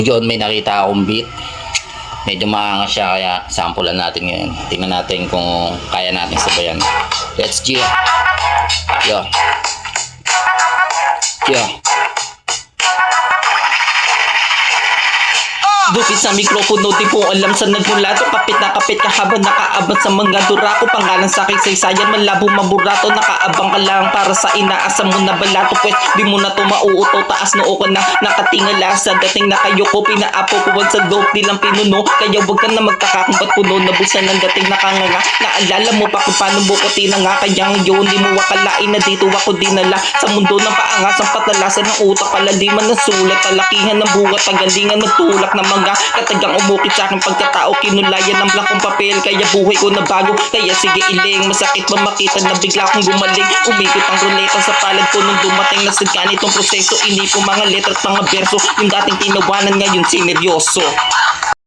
Yun, may nakita akong beat. Medyo maangas siya, kaya sampulan natin ngayon. Tingnan natin kung kaya natin sabayan. Let's go. Yo. Yo. Dukit sa mikropono, di po alam sa nagmulato. Kapit na kapit ka habang nakaabang sa mga durako. Pangalan sa kisaysayan, malabo maburato. Nakaabang ka lang para sa inaasam mo na balato. Pwes di mo na to mauuto, taas noo ka na nakatingala. Sa dating na kayo ko, pinaapo ko sa dope nilang pinuno. Kaya wag ka na magtaka kung ba't puno nabusan ng dating nakanganga. Naalala mo pa kung paano bukutin na nga. Kaya ngayon di mo wakalain na dito ako dinala. Sa mundo ng paangas, ang patalasan ng utak. Palaliman ng sulat, talakihan ng buhat. Pagalingan ng tulak ng mga katagang umukit sa aking pagkatao. Kinulayan ng blakong papel, kaya buhay ko na bago. Kaya sige iling, masakit ba makita na bigla akong gumaling. Umikot ang ruleta sa palad ko nung dumating na sa ganitong proseso. Ini po mga letra at mga berso, yung dating tinawanan ngayon sineryoso.